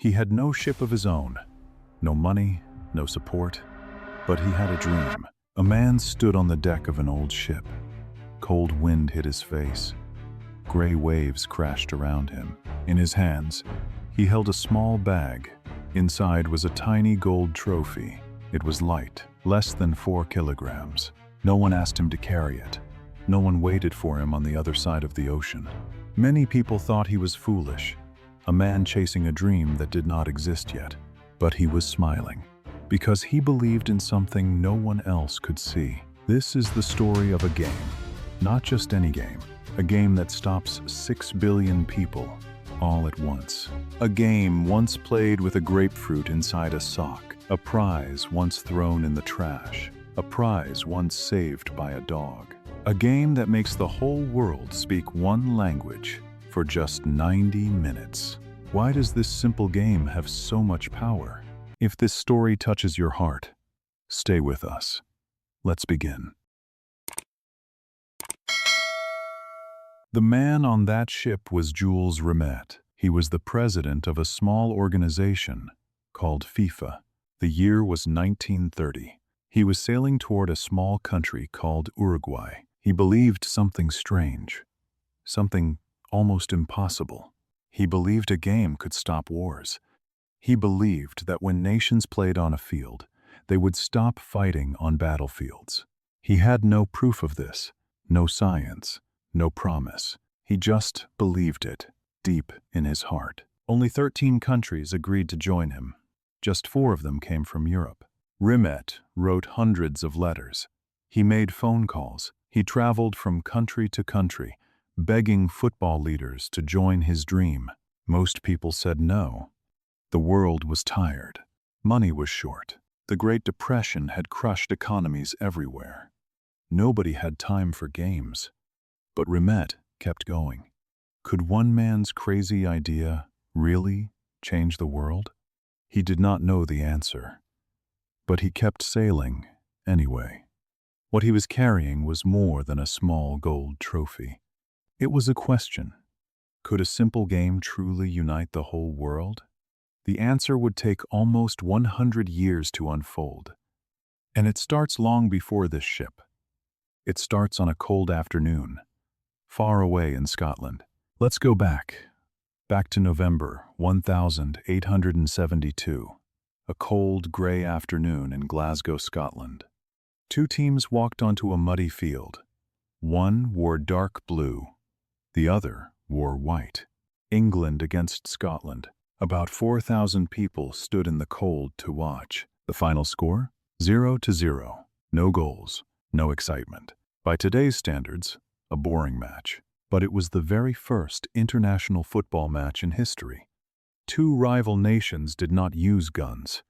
He had no ship of his own, no money, no support, but he had a dream. A man stood on the deck of an old ship. Cold wind hit his face. Gray waves crashed around him. In his hands, he held a small bag. Inside was a tiny gold trophy. It was light, less than 4 kilograms. No one asked him to carry it. No one waited for him on the other side of the ocean. Many people thought he was foolish, a man chasing a dream that did not exist yet. But he was smiling, because he believed in something no one else could see. This is the story of a game, not just any game. A game that stops 6 billion people all at once. A game once played with a grapefruit inside a sock. A prize once thrown in the trash. A prize once saved by a dog. A game that makes the whole world speak one language for just 90 minutes. Why does this simple game have so much power? If this story touches your heart, stay with us. Let's begin. The man on that ship was Jules Rimet. He was the president of a small organization called FIFA. The year was 1930. He was sailing toward a small country called Uruguay. He believed something strange, something almost impossible. He believed a game could stop wars. He believed that when nations played on a field, they would stop fighting on battlefields. He had no proof of this, no science, no promise. He just believed it, deep in his heart. Only 13 countries agreed to join him. Just 4 of them came from Europe. Rimet wrote hundreds of letters. He made phone calls. He traveled from country to country, begging football leaders to join his dream. Most people said no. The world was tired. Money was short. The Great Depression had crushed economies everywhere. Nobody had time for games. But Rimet kept going. Could one man's crazy idea really change the world? He did not know the answer, but he kept sailing anyway. What he was carrying was more than a small gold trophy. It was a question. Could a simple game truly unite the whole world? The answer would take almost 100 years to unfold. And it starts long before this ship. It starts on a cold afternoon, far away in Scotland. Let's go back to November 1872, a cold, gray afternoon in Glasgow, Scotland. 2 teams walked onto a muddy field. One wore dark blue, the other wore white. England against Scotland. About 4,000 people stood in the cold to watch. The final score? 0-0. No goals, no excitement. By today's standards, a boring match. But it was the very first international football match in history. 2 rival nations did not use guns.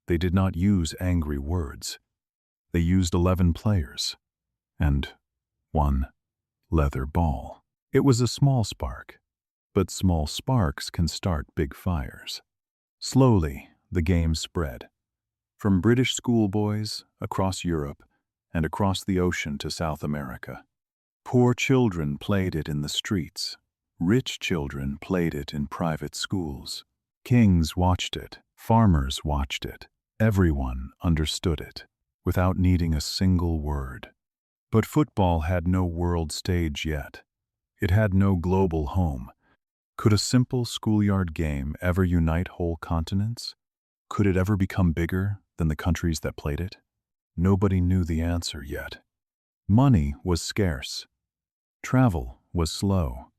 They did not use angry words. They used 11 players and 1 leather ball. It was a small spark, but small sparks can start big fires. Slowly, the game spread. From British schoolboys across Europe and across the ocean to South America. Poor children played it in the streets. Rich children played it in private schools. Kings watched it. Farmers watched it. Everyone understood it, without needing a single word. But football had no world stage yet. It had no global home. Could a simple schoolyard game ever unite whole continents? Could it ever become bigger than the countries that played it? Nobody knew the answer yet. Money was scarce. Travel was slow.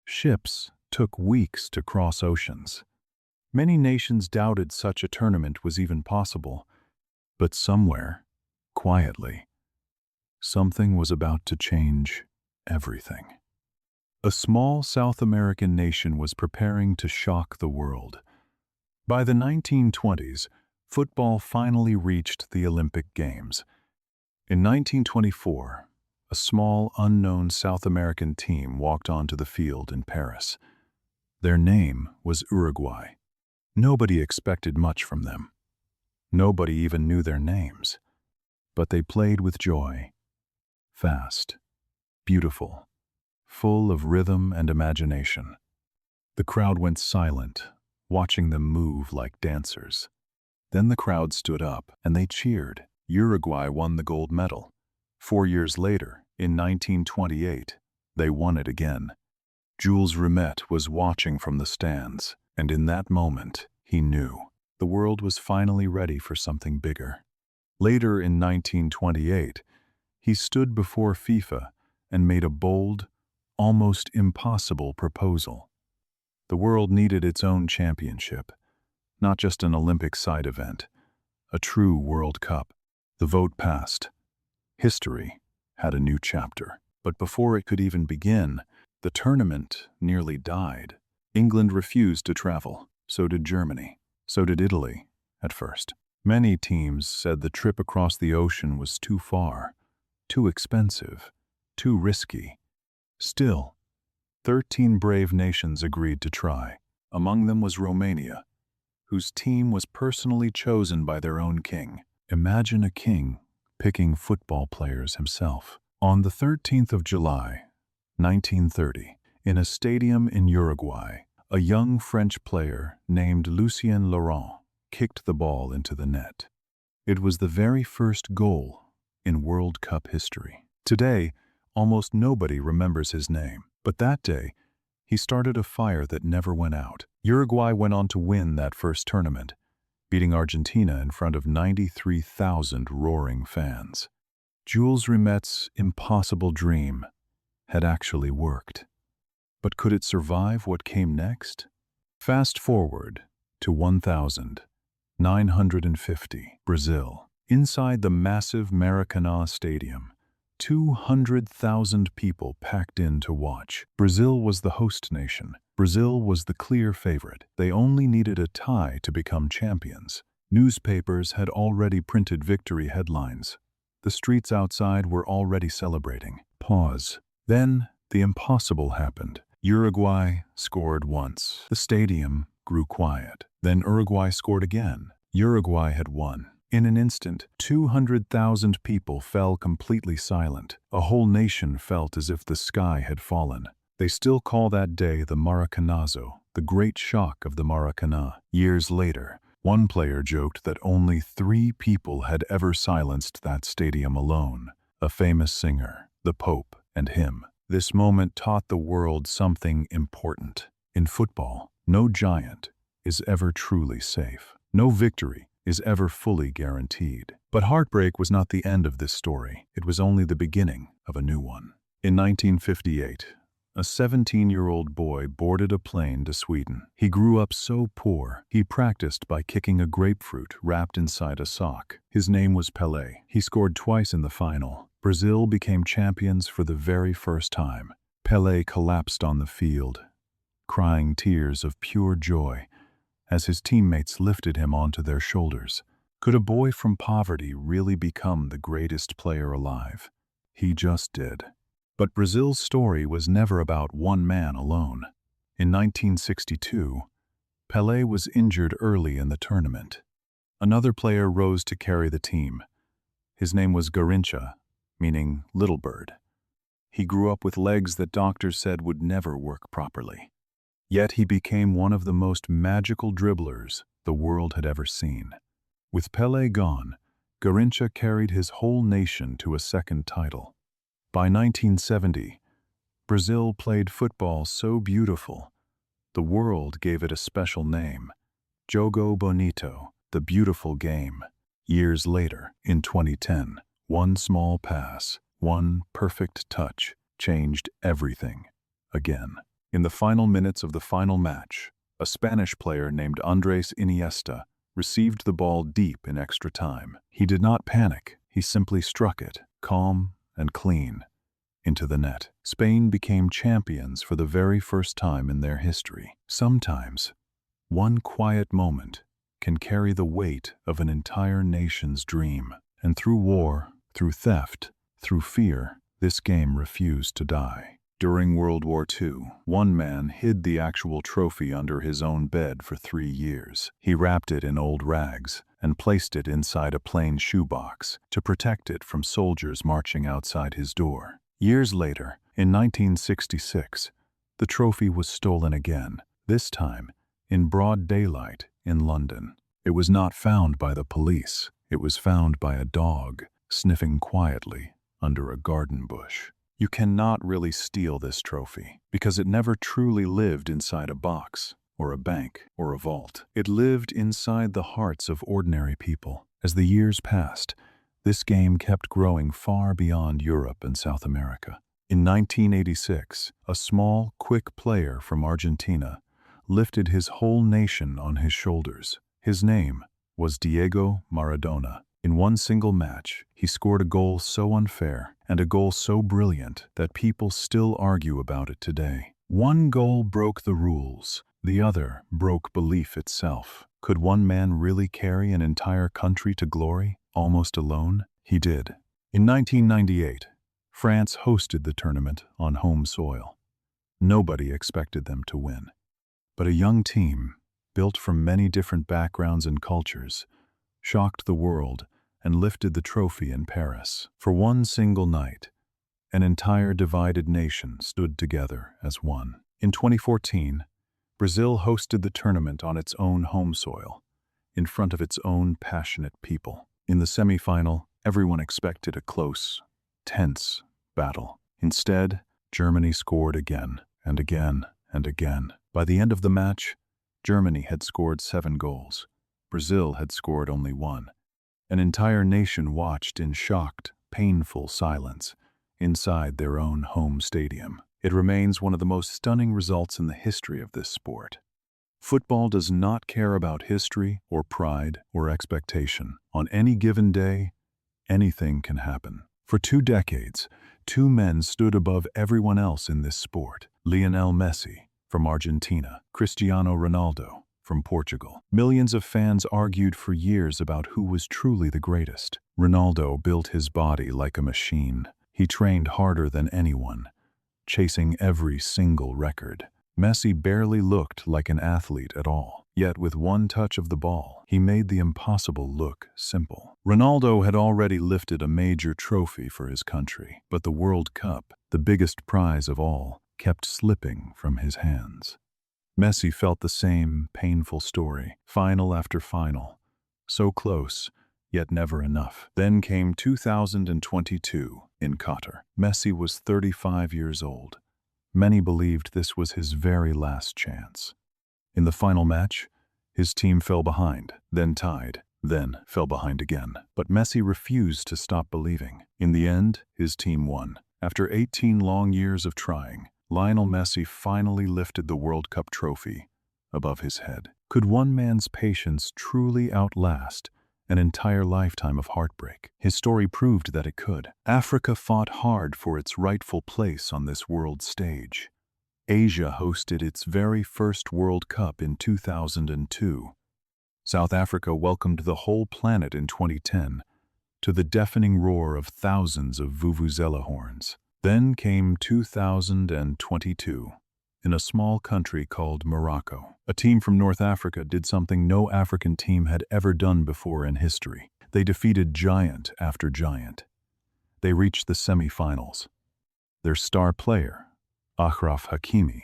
Ships took weeks to cross oceans. Many nations doubted such a tournament was even possible. But somewhere, quietly, something was about to change everything. A small South American nation was preparing to shock the world. By the 1920s, football finally reached the Olympic Games. In 1924, a small, unknown South American team walked onto the field in Paris. Their name was Uruguay. Nobody expected much from them. Nobody even knew their names. But they played with joy. Fast, beautiful, full of rhythm and imagination. The crowd went silent, watching them move like dancers. Then the crowd stood up, and they cheered. Uruguay won the gold medal. 4 years later, in 1928, they won it again. Jules Rimet was watching from the stands, and in that moment, he knew the world was finally ready for something bigger. Later in 1928, he stood before FIFA and made a bold, almost impossible proposal. The world needed its own championship, not just an Olympic side event, a true World Cup. The vote passed. History had a new chapter. But before it could even begin, the tournament nearly died. England refused to travel. So did Germany. So did Italy, at first. Many teams said the trip across the ocean was too far, too expensive, too risky. Still, 13 brave nations agreed to try. Among them was Romania, whose team was personally chosen by their own king. Imagine a king picking football players himself. On the 13th of July, 1930, in a stadium in Uruguay, a young French player named Lucien Laurent kicked the ball into the net. It was the very first goal in World Cup history. Today, almost nobody remembers his name, but that day, he started a fire that never went out. Uruguay went on to win that first tournament, beating Argentina in front of 93,000 roaring fans. Jules Rimet's impossible dream had actually worked. But could it survive what came next? Fast forward to 1950, Brazil. Inside the massive Maracanazo stadium, 200,000 people packed in to watch. Brazil was the host nation. Brazil was the clear favorite. They only needed a tie to become champions. Newspapers had already printed victory headlines. The streets outside were already celebrating. Pause. Then the impossible happened. Uruguay scored once. The stadium grew quiet. Then Uruguay scored again. Uruguay had won. In an instant, 200,000 people fell completely silent. A whole nation felt as if the sky had fallen. They still call that day the Maracanazo, the great shock of the Maracanã. Years later, one player joked that only 3 people had ever silenced that stadium alone: a famous singer, the Pope, and him. This moment taught the world something important. In football, no giant is ever truly safe. No victory is ever fully guaranteed. But heartbreak was not the end of this story. It was only the beginning of a new one. In 1958, a 17-year-old boy boarded a plane to Sweden. He grew up so poor, he practiced by kicking a grapefruit wrapped inside a sock. His name was Pelé. He scored twice in the final. Brazil became champions for the very first time. Pelé collapsed on the field, crying tears of pure joy as his teammates lifted him onto their shoulders. Could a boy from poverty really become the greatest player alive? He just did. But Brazil's story was never about one man alone. In 1962, Pelé was injured early in the tournament. Another player rose to carry the team. His name was Garrincha, meaning little bird. He grew up with legs that doctors said would never work properly. Yet he became one of the most magical dribblers the world had ever seen. With Pelé gone, Garrincha carried his whole nation to a second title. By 1970, Brazil played football so beautiful, the world gave it a special name: Jogo Bonito, the beautiful game. Years later, in 2010, one small pass, one perfect touch, changed everything again. In the final minutes of the final match, a Spanish player named Andrés Iniesta received the ball deep in extra time. He did not panic. He simply struck it, calm and clean, into the net. Spain became champions for the very first time in their history. Sometimes, one quiet moment can carry the weight of an entire nation's dream. And through war, through theft, through fear, this game refused to die. During World War II, one man hid the actual trophy under his own bed for 3 years. He wrapped it in old rags and placed it inside a plain shoebox to protect it from soldiers marching outside his door. Years later, in 1966, the trophy was stolen again, this time in broad daylight in London. It was not found by the police. It was found by a dog sniffing quietly under a garden bush. You cannot really steal this trophy because it never truly lived inside a box or a bank or a vault. It lived inside the hearts of ordinary people. As the years passed, this game kept growing far beyond Europe and South America. In 1986, a small, quick player from Argentina lifted his whole nation on his shoulders. His name was Diego Maradona. In one single match, he scored a goal so unfair and a goal so brilliant that people still argue about it today. One goal broke the rules. The other broke belief itself. Could one man really carry an entire country to glory, almost alone? He did. In 1998, France hosted the tournament on home soil. Nobody expected them to win. But a young team, built from many different backgrounds and cultures, shocked the world and lifted the trophy in Paris. For one single night, an entire divided nation stood together as one. In 2014, Brazil hosted the tournament on its own home soil, in front of its own passionate people. In the semifinal, everyone expected a close, tense battle. Instead, Germany scored again and again and again. By the end of the match, Germany had scored 7 goals. Brazil had scored only 1. An entire nation watched in shocked, painful silence inside their own home stadium. It remains one of the most stunning results in the history of this sport. Football does not care about history or pride or expectation. On any given day, anything can happen. For 2 decades, 2 men stood above everyone else in this sport. Lionel Messi from Argentina, Cristiano Ronaldo from Portugal. Millions of fans argued for years about who was truly the greatest. Ronaldo built his body like a machine. He trained harder than anyone, chasing every single record. Messi barely looked like an athlete at all. Yet with one touch of the ball, he made the impossible look simple. Ronaldo had already lifted a major trophy for his country, but the World Cup, the biggest prize of all, kept slipping from his hands. Messi felt the same painful story, final after final. So close, yet never enough. Then came 2022 in Qatar. Messi was 35 years old. Many believed this was his very last chance. In the final match, his team fell behind, then tied, then fell behind again. But Messi refused to stop believing. In the end, his team won. After 18 long years of trying, Lionel Messi finally lifted the World Cup trophy above his head. Could one man's patience truly outlast an entire lifetime of heartbreak? His story proved that it could. Africa fought hard for its rightful place on this world stage. Asia hosted its very first World Cup in 2002. South Africa welcomed the whole planet in 2010 to the deafening roar of thousands of vuvuzela horns. Then came 2022. In a small country called Morocco, a team from North Africa did something no African team had ever done before in history. They defeated giant after giant. They reached the semi-finals. Their star player, Achraf Hakimi,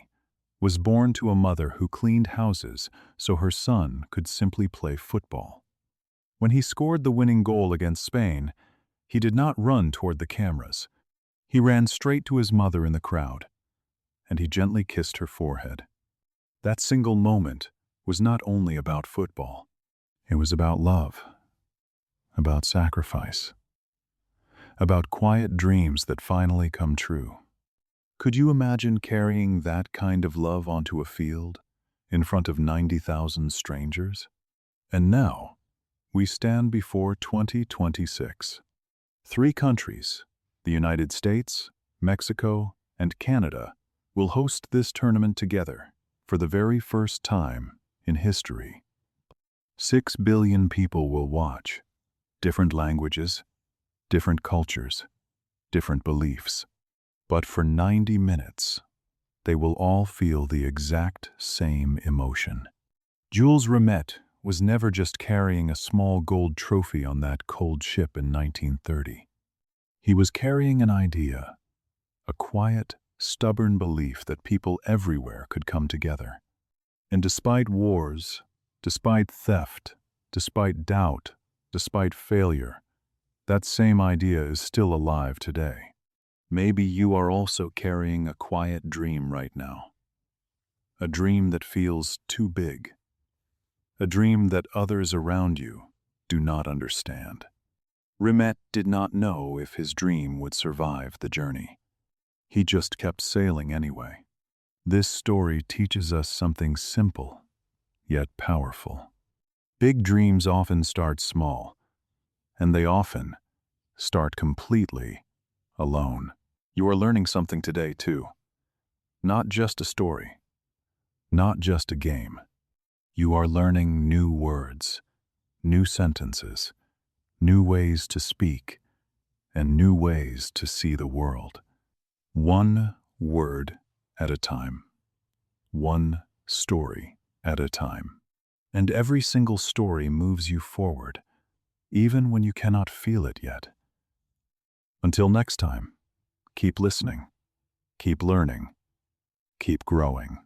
was born to a mother who cleaned houses so her son could simply play football. When he scored the winning goal against Spain, he did not run toward the cameras. He ran straight to his mother in the crowd, and he gently kissed her forehead. That single moment was not only about football. It was about love, about sacrifice, about quiet dreams that finally come true. Could you imagine carrying that kind of love onto a field in front of 90,000 strangers? And now, we stand before 2026. 3 countries, the United States, Mexico, and Canada, will host this tournament together for the very first time in history. 6 billion people will watch. Different languages, different cultures, different beliefs. But for 90 minutes, they will all feel the exact same emotion. Jules Rimet was never just carrying a small gold trophy on that cold ship in 1930. He was carrying an idea, a quiet, stubborn belief that people everywhere could come together. And despite wars, despite theft, despite doubt, despite failure, that same idea is still alive today. Maybe you are also carrying a quiet dream right now. A dream that feels too big. A dream that others around you do not understand. Rimet did not know if his dream would survive the journey. He just kept sailing anyway. This story teaches us something simple, yet powerful. Big dreams often start small, and they often start completely alone. You are learning something today, too. Not just a story, not just a game. You are learning new words, new sentences, new ways to speak, and new ways to see the world. One word at a time. One story at a time. And every single story moves you forward, even when you cannot feel it yet. Until next time, keep listening, keep learning, keep growing.